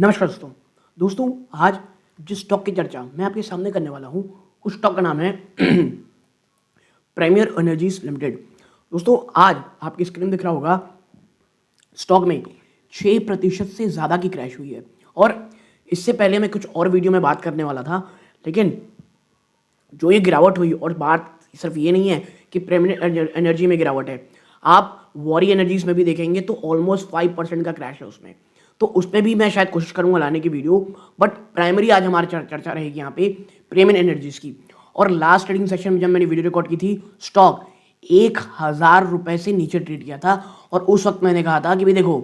नमस्कार दोस्तों आज जिस स्टॉक की चर्चा मैं आपके सामने करने वाला हूं उस स्टॉक का नाम है प्रीमियर एनर्जीज लिमिटेड। दोस्तों आज आपकी स्क्रीन दिख रहा होगा, स्टॉक में 6% से ज़्यादा की क्रैश हुई है। और इससे पहले मैं कुछ और वीडियो में बात करने वाला था, लेकिन जो ये गिरावट हुई, और बात सिर्फ ये नहीं है कि प्रीमियर एनर्जी में गिरावट है, आप वॉरी एनर्जीज में भी देखेंगे तो ऑलमोस्ट 5% का क्रैश है उसमें। तो उस पर भी मैं शायद कोशिश करूंगा लाने की वीडियो, बट प्राइमरी आज हमारी चर्चा रहेगी यहाँ पे प्रीमियर एनर्जीज की। और लास्ट ट्रेडिंग सेशन में जब मैंने वीडियो रिकॉर्ड की थी, स्टॉक 1,000 रुपए से नीचे ट्रेड किया था, और उस वक्त मैंने कहा था कि भाई देखो,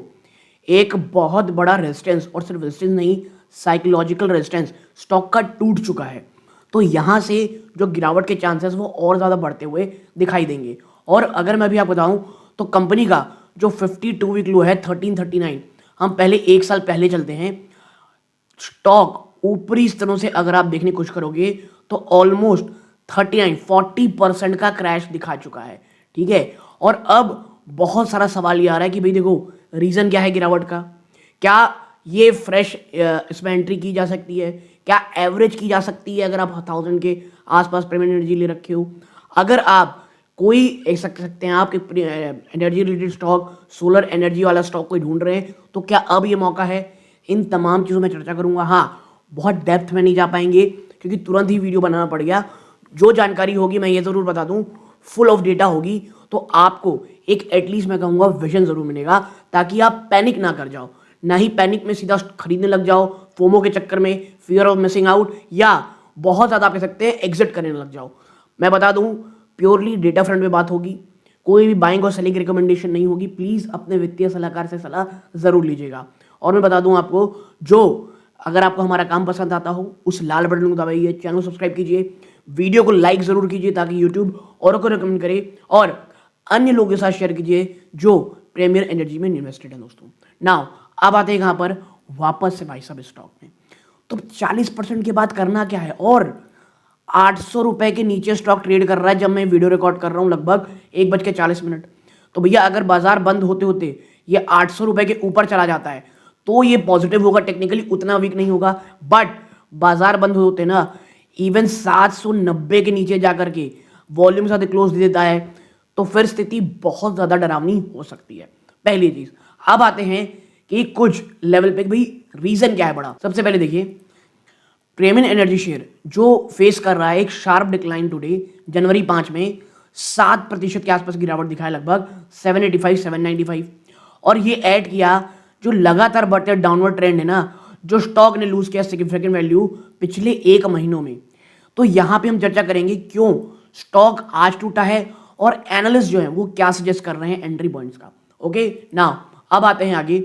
एक बहुत बड़ा रेजिस्टेंस, और सिर्फ रेजिस्टेंस नहीं, साइकोलॉजिकल रेजिस्टेंस स्टॉक का टूट चुका है। तो यहाँ से जो गिरावट के चांसेस वो और ज़्यादा बढ़ते हुए दिखाई देंगे। और अगर मैं भी आपको बताऊँ तो कंपनी का जो 52 वीक लो है 1339, हम पहले एक साल पहले चलते हैं, स्टॉक ऊपरी स्तरों से अगर आप देखने की कोशिश करोगे तो ऑलमोस्ट 40% का क्रैश दिखा चुका है। ठीक है, और अब बहुत सारा सवाल ये आ रहा है कि भाई देखो, रीज़न क्या है गिरावट का, क्या ये फ्रेश इसमें एंट्री की जा सकती है, क्या एवरेज की जा सकती है अगर आप 1000 के आसपास प्रीमियर एनर्जी ले रखे हो। अगर आप कोई एक सकते हैं आपके energy related stock, solar energy वाला स्टॉक कोई ढूंढ रहे हैं, तो क्या अब ये मौका है। इन तमाम चीज़ों में चर्चा करूंगा। हाँ, बहुत डेप्थ में नहीं जा पाएंगे क्योंकि तुरंत ही वीडियो बनाना पड़ गया। जो जानकारी होगी मैं ये ज़रूर बता दूं, फुल ऑफ डेटा होगी, तो आपको एक एटलीस्ट मैं कहूँगा विजन ज़रूर मिलेगा, ताकि आप पैनिक ना कर जाओ, ना ही पैनिक में सीधा खरीदने लग जाओ फोमो के चक्कर में, फियर ऑफ मिसिंग आउट, या बहुत ज़्यादा आप कह सकते हैं एग्जिट करने लग जाओ। मैं बता दूं, प्योरली डेटा फ्रंट पे बात होगी, कोई भी बाइंग और सेलिंग रिकमेंडेशन नहीं होगी। प्लीज़ अपने वित्तीय सलाहकार से सलाह ज़रूर लीजिएगा। और मैं बता दूं आपको, जो अगर आपको हमारा काम पसंद आता हो उस लाल बटन को दबाइए, चैनल सब्सक्राइब कीजिए, वीडियो को लाइक ज़रूर कीजिए ताकि यूट्यूब औरों को रिकमेंड करे, और अन्य लोगों के साथ शेयर कीजिए जो प्रीमियर एनर्जी में इन्वेस्टेड है। दोस्तों नाउ अब आते हैं यहाँ पर वापस से भाई साहब स्टॉक में। तो 40% की बात करना क्या है, और 800 रुपए के नीचे स्टॉक ट्रेड कर रहा है जब मैं वीडियो रिकॉर्ड कर रहा हूँ, लगभग 1:40। तो भैया अगर बाजार बंद होते होते ये 800 रुपए के ऊपर चला जाता है तो ये पॉजिटिव होगा, टेक्निकली उतना वीक नहीं होगा। बट बाजार बंद होते ना, इवन 790 के नीचे जाकर के वॉल्यूम साथ क्लोज दे देता है, तो फिर स्थिति बहुत ज़्यादा डरावनी हो सकती है। पहली चीज़, अब आते हैं कि कुछ लेवल पे भाई रीज़न क्या है बड़ा। सबसे पहले देखिए, प्रीमियर एनर्जी शेयर जो फेस कर रहा है एक शार्प डिक्लाइन टुडे, जनवरी 5 में 7% के आसपास गिरावट दिखाया, लगभग 785 795। और ये ऐड किया जो लगातार बढ़ते डाउनवर्ड ट्रेंड है ना, जो स्टॉक ने लूज किया सिग्निफिकेंट वैल्यू पिछले 1 महीनों में। तो यहाँ पे हम चर्चा करेंगे क्यों स्टॉक आज टूटा है, और एनालिस्ट जो है वो क्या सजेस्ट कर रहे हैं एंट्री पॉइंट्स का। ओके नाउ अब आते हैं आगे,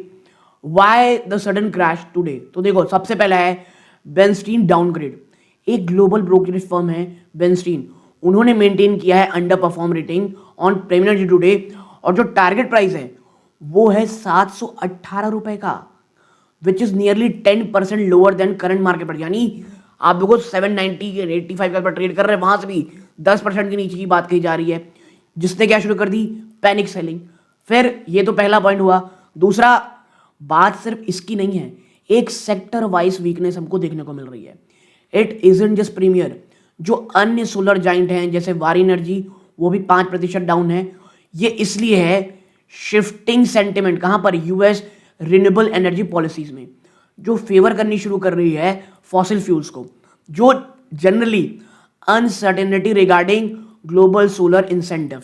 why the sudden crash today. तो देखो, सबसे पहला है बेंस्टीन डाउनग्रेड। एक ग्लोबल ब्रोकरेज फर्म है बेंस्टीन, उन्होंने मेंटेन किया है under perform rating on Premier Energy today, और जो टारगेट प्राइस है वो है 718 रुपए का, which is nearly 10% lower than current market पर। यानी आप देखो 790 85 पर ट्रेड कर रहे हैं, वहां से भी 10% के नीचे की बात कही जा रही है, जिसने क्या शुरू कर दी, पैनिक सेलिंग। फिर ये तो पहला पॉइंट हुआ। दूसरा, बात सिर्फ इसकी नहीं है, एक सेक्टर वाइज वीकनेस हमको देखने को मिल रही है। इट इजंट जस्ट प्रीमियर, जो अन्य सोलर जाइंट हैं जैसे वारी एनर्जी, वो भी 5% डाउन है। ये इसलिए है शिफ्टिंग सेंटिमेंट, कहां पर, यूएस रिन्यूएबल एनर्जी पॉलिसीज में, जो फेवर करनी शुरू कर रही है फॉसिल फ्यूल्स को, जो generally uncertainty regarding global solar incentive.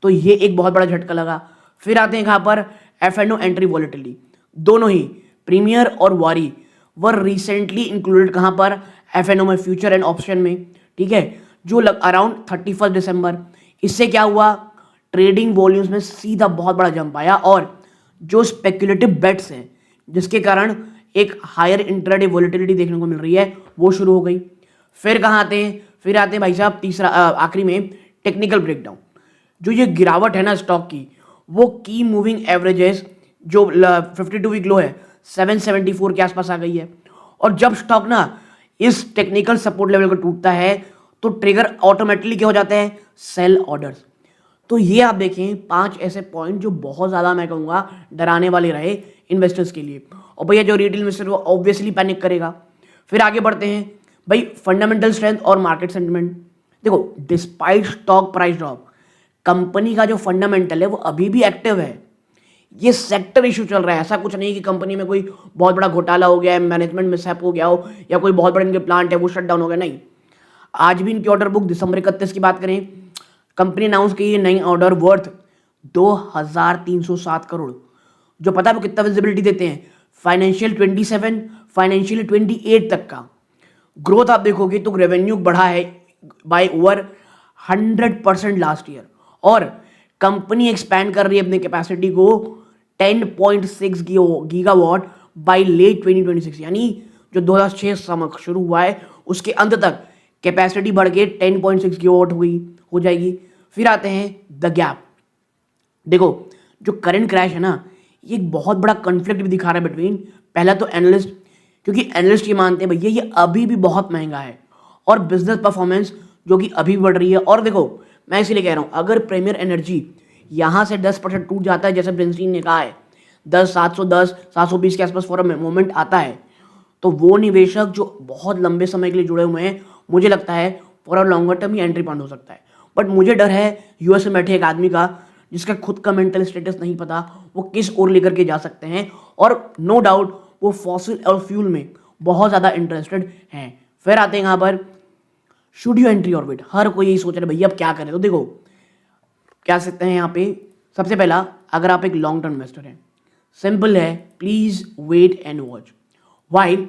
तो ये एक बहुत बड़ा झटका लगा। फिर आते हैं कहां पर, एफ&ओ एंट्री वॉलेटिलिटी, दोनों ही प्रीमियर और वारी वर रिसेंटली इंक्लूडेड कहां पर, एफ&ओ में, फ्यूचर एंड ऑप्शन में। ठीक है, जो अराउंड 31 दिसंबर। इससे क्या हुआ, ट्रेडिंग वॉल्यूम्स में सीधा बहुत बड़ा जंप आया, और जो स्पेकुलेटिव बेट्स हैं जिसके कारण एक हायर इंट्राडे वॉलेटिलिटी देखने को मिल रही है, वो शुरू हो गई। फिर कहाँ आते हैं, फिर आते हैं भाई साहब तीसरा आखिरी में, टेक्निकल ब्रेकडाउन। जो ये गिरावट है ना स्टॉक की, वो की मूविंग एवरेजेस जो 52 वीक लो है 774 के आसपास आ गई है। और जब स्टॉक ना इस टेक्निकल सपोर्ट लेवल को टूटता है तो ट्रिगर ऑटोमेटिकली क्या हो जाता है, सेल ऑर्डर्स। तो ये आप देखें 5 ऐसे पॉइंट जो बहुत ज़्यादा मैं कहूँगा डराने वाले रहे इन्वेस्टर्स के लिए। और भैया जो रिटेल इन्वेस्टर वो ऑब्वियसली पैनिक करेगा। फिर आगे बढ़ते हैं भाई, फंडामेंटल स्ट्रेंथ और मार्केट सेंटिमेंट। देखो, despite stock price drop, company का जो फंडामेंटल है वो अभी भी एक्टिव है। ये सेक्टर इशू चल रहा है, ऐसा कुछ नहीं कि कंपनी में कोई बहुत बड़ा घोटाला हो गया है, मैनेजमेंट मिसहैप हो गया हो, या कोई बहुत बड़े इनके प्लांट है वो शट डाउन हो गया, नहीं। आज भी इनकी ऑर्डर बुक दिसंबर 31 की बात करें, कंपनी अनाउंस की है नई ऑर्डर वर्थ 2307 करोड़, जो पता है वो कितना विजिबिलिटी देते हैं, फाइनेंशियल 27, फाइनेंशियल 28 तक का ग्रोथ आप देखोगे तो रेवेन्यू बढ़ा है बाय ओवर 100% लास्ट ईयर, और कंपनी एक्सपैंड कर रही है अपनी कैपेसिटी को 10.6 गीगावाट बाय लेट 2026, यानी जो 2006 समक शुरू हुआ है उसके अंत तक कैपेसिटी बढ़ के 10.6 गीगावाट हो जाएगी। फिर आते हैं द गैप। देखो, जो करंट क्रैश है ना, ये एक बहुत बड़ा कॉन्फ्लिक्ट भी दिखा रहा है बिटवीन, पहला तो एनालिस्ट, क्योंकि एनालिस्ट ये मानते हैं भैया ये अभी भी बहुत महंगा है, और बिजनेस परफॉर्मेंस जो कि अभी भी बढ़ रही है। और देखो, मैं इसीलिए कह रहा हूं, अगर प्रीमियर एनर्जी यहां से 10% टूट जाता है, जैसे ब्रेनस्टीन ने कहा है 720 के आसपास फॉर अ मोमेंट आता है, तो वो निवेशक जो बहुत लंबे समय के लिए जुड़े हुए हैं, मुझे लगता है for a longer term he entry point हो सकता है। बट मुझे डर है यूएस में बैठे एक आदमी का, जिसका खुद का मेंटल स्टेटस नहीं पता वो किस ओर लेकर के जा सकते हैं, और नो डाउट वो फॉसिल और फ्यूल में बहुत ज़्यादा इंटरेस्टेड हैं। फिर आते हैं यहाँ पर शुड यू एंट्री ऑर्बिट। हर कोई यही सोच रहा है भैया अब क्या करें। तो देखो क्या सकते हैं यहाँ पे, सबसे पहला, अगर आप एक लॉन्ग टर्म इन्वेस्टर हैं, सिंपल है, please wait and watch. While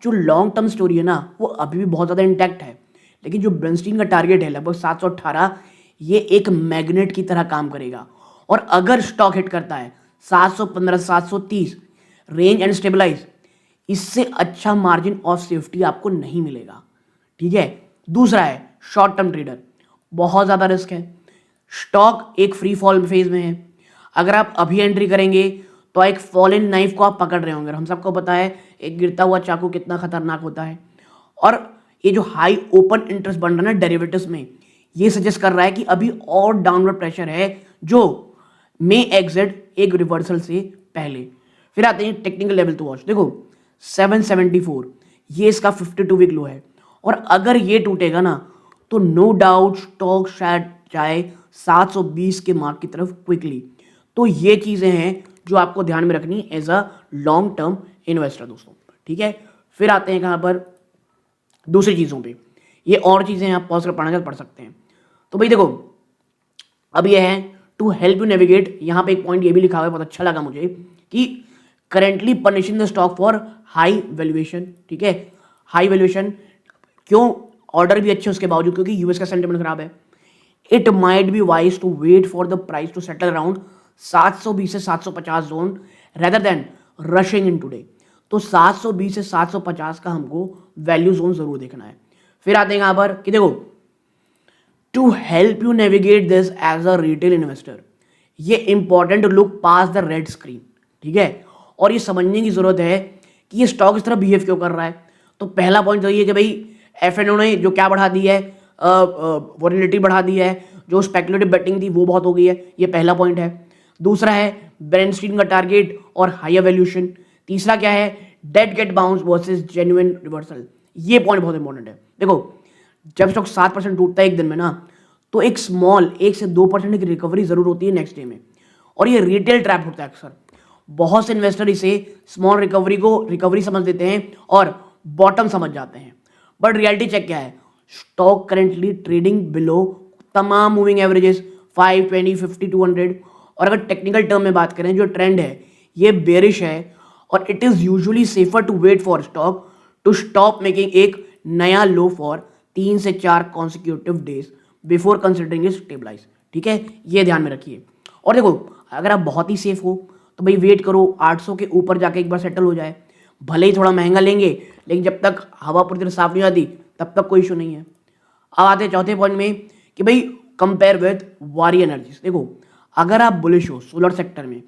जो लॉन्ग टर्म स्टोरी है ना वो अभी भी बहुत ज़्यादा इंटैक्ट है, लेकिन जो ब्रेनस्टीन का टारगेट है लगभग 718, ये एक मैग्नेट की तरह काम करेगा, और अगर स्टॉक हिट करता है 715 730 रेंज एंड स्टेबलाइज, इससे अच्छा मार्जिन ऑफ सेफ्टी आपको नहीं मिलेगा, ठीक है। दूसरा है शॉर्ट टर्म ट्रेडर, बहुत ज़्यादा रिस्क है, स्टॉक एक फ्री फॉल फेज में है, अगर आप अभी एंट्री करेंगे तो एक फॉलन नाइफ को आप पकड़ रहे होंगे, हम सबको पता है एक गिरता हुआ चाकू कितना खतरनाक होता है। और ये जो हाई ओपन इंटरेस्ट बन रहा है ना डेरिवेटिव्स में, ये सजेस्ट कर रहा है कि अभी और डाउनवर्ड प्रेशर है, जो मे एग्जिट एक रिवर्सल से पहले। फिर आते हैं टेक्निकल लेवल टू वॉच। देखो 774 ये इसका 52 वीक लो है, और अगर ये टूटेगा ना तो नो डाउट स्टॉक शायद जाए 720 के मार्क की तरफ क्विकली। तो ये चीज़ें हैं जो आपको ध्यान में रखनी as a long term investor दोस्तों, ठीक है। फिर आते हैं कहाँ पर दूसरी चीज़ों पे, ये और चीज़ें आप पॉज कर पढ़ना पढ़ सकते हैं। तो भाई देखो, अब ये है टू हेल्प यू नेविगेट, यहाँ पे एक पॉइंट ये भी लिखा हुआ है बहुत अच्छा लगा मुझे, कि currently punishing the stock for high valuation, ठीक है। हाई वैल्यूएशन क्यों, ऑर्डर भी अच्छे उसके बावजूद, क्योंकि यूएस का सेंटिमेंट खराब है। It might be wise to wait for the price to settle around 720 से 750 zone rather than rushing in today. तो 720 से 750 का हमको वैल्यू जोन जरूर देखना है। फिर आते हैं यहाँ पर कि देखो to help you navigate this as a retail investor, ये important to look past the red screen, ठीक है। और ये समझने की जरूरत है कि ये स्टॉक इस तरह बिहेव क्यों कर रहा है। तो पहला पॉइंट तो ये कि भाई एफएनओ ने जो क्या बढ़ा दी है, वोलेटिलिटी बढ़ा दी है, जो स्पेकुलेटिव बेटिंग थी वो बहुत हो गई है, ये पहला पॉइंट है। दूसरा है ब्रेनस्टीन का टारगेट और हायर वैल्यूएशन। तीसरा क्या है, dead cat bounce versus genuine reversal, ये पॉइंट बहुत इंपॉर्टेंट है। देखो जब स्टॉक 7% टूटता है एक दिन में ना, तो एक स्मॉल 1 से 2% की रिकवरी जरूर होती है नेक्स्ट डे में, और ये रिटेल ट्रैप होता है अक्सर। बहुत से इन्वेस्टर इसे स्मॉल रिकवरी को रिकवरी समझ लेते हैं और बॉटम समझ जाते हैं, बट रियलिटी चेक क्या है, स्टॉक करेंटली ट्रेडिंग बिलो तमाम मूविंग एवरेजेस 5, 20, 50, 200। और अगर टेक्निकल टर्म में बात करें, जो ट्रेंड है ये बेरिश है, और it is usually safer to wait for stock to stop making एक नया लो फॉर 3 से 4 consecutive days before considering it stabilize, ठीक है, ये ध्यान में रखिए। और देखो अगर आप बहुत ही सेफ हो तो भाई वेट करो 800 के ऊपर जाके एक बार सेटल हो जाए, भले ही थोड़ा महंगा लेंगे, लेकिन जब तक हवा पूरी तरह साफ नहीं आती तब तक कोई इशू नहीं है। अब आते हैं चौथे पॉइंट में कि भाई कंपेयर विद वारी एनर्जीज। देखो अगर आप बुलिश हो सोलर सेक्टर में,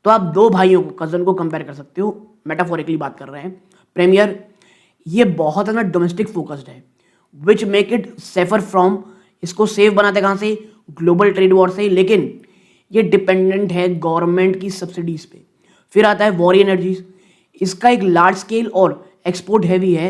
तो आप दो भाइयों को, कजन को कंपेयर कर सकते हो, मेटाफोरिकली बात कर रहे हैं। प्रीमियर ये बहुत ज़्यादा डोमेस्टिक फोकस्ड है, which make it safer from, इसको सेफ बनाते कहाँ से, ग्लोबल ट्रेड वॉर से, लेकिन ये डिपेंडेंट है गवर्नमेंट की सब्सिडीज पे। फिर आता है वॉरी एनर्जीज, इसका एक लार्ज स्केल और एक्सपोर्ट हैवी है।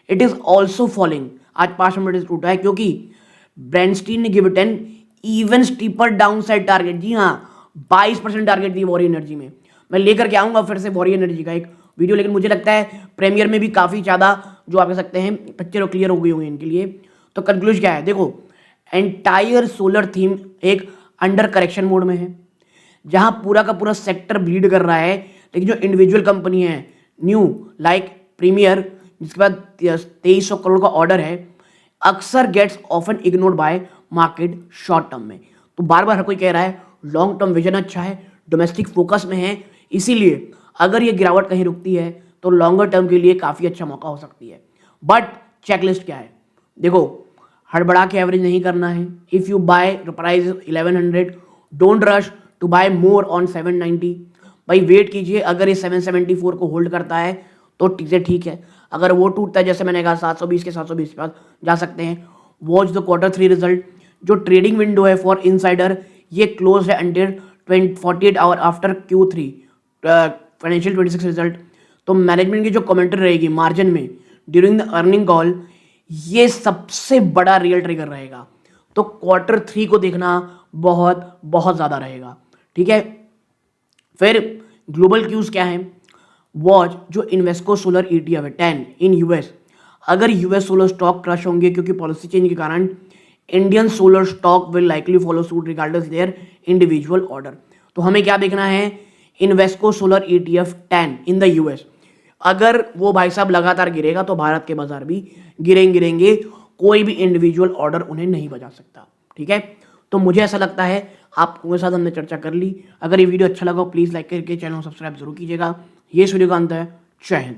इट इज ऑल्सो फॉलोइंग, आज 5 मिनट टूटा है क्योंकि ब्रेंस्टीन ने given 10 even steeper downside target. जी हाँ, 22% टारगेट दी वॉरियर एनर्जी में। मैं लेकर के आऊंगा फिर से वॉरियर एनर्जी का एक वीडियो, लेकिन मुझे लगता है प्रीमियर में भी काफ़ी ज़्यादा जो आप कह सकते हैं पिक्चर क्लियर हो गई होंगी इनके लिए। तो कंक्लूजन क्या है, देखो एंटायर सोलर थीम एक अंडर करेक्शन मोड में है, जहां पूरा का पूरा सेक्टर ब्लीड कर रहा है। लेकिन जो इंडिविजुअल कंपनी है न्यू लाइक प्रीमियर, जिसके बाद 2300 करोड़ का ऑर्डर है, अक्सर gets often ignored by market short term में। तो बार बार हर कोई कह रहा है लॉन्ग टर्म विजन अच्छा है, डोमेस्टिक फोकस में है, इसीलिए अगर ये गिरावट कहीं रुकती है तो लॉन्गर टर्म के लिए काफ़ी अच्छा मौका हो सकती है। बट चेकलिस्ट क्या है, देखो हड़बड़ा के एवरेज नहीं करना है। If you buy price 1100, don't rush to buy more on 790। भाई वेट कीजिए, अगर ये 774 को होल्ड करता है तो चीज़ें ठीक है। अगर वो टूटता है जैसे मैंने कहा 720 के 720 के पास जा सकते हैं। Watch the Q3 result. जो ट्रेडिंग विंडो है फॉर इनसाइडर ये क्लोज है until 48 hour after Q3 financial 26 result. तो मैनेजमेंट की जो कमेंट्री रहेगी मार्जिन में ड्यूरिंग द अर्निंग कॉल, ये सबसे बड़ा रियल ट्रिगर रहेगा। तो Q3 को देखना बहुत बहुत ज़्यादा रहेगा, ठीक है। फिर ग्लोबल क्यूज क्या है, वॉच जो इन्वेस्को सोलर ETF है 10 इन यूएस। अगर यूएस सोलर स्टॉक क्रश होंगे क्योंकि पॉलिसी चेंज के कारण, Indian solar stock will likely follow suit regardless their individual order. तो हमें क्या देखना है, Invesco solar ETF 10 in the US. अगर वो भाई साहब लगातार गिरेगा तो भारत के बाजार भी गिरेंगे, कोई भी इंडिविजुअल ऑर्डर उन्हें नहीं बजा सकता, ठीक है। तो मुझे ऐसा लगता है आपके साथ हमने चर्चा कर ली। अगर ये वीडियो अच्छा लगा प्लीज़ लाइक करके चैनल को सब्सक्राइब जरूर कीजिएगा। ये इस वीडियो का अंत है। जय हिंद।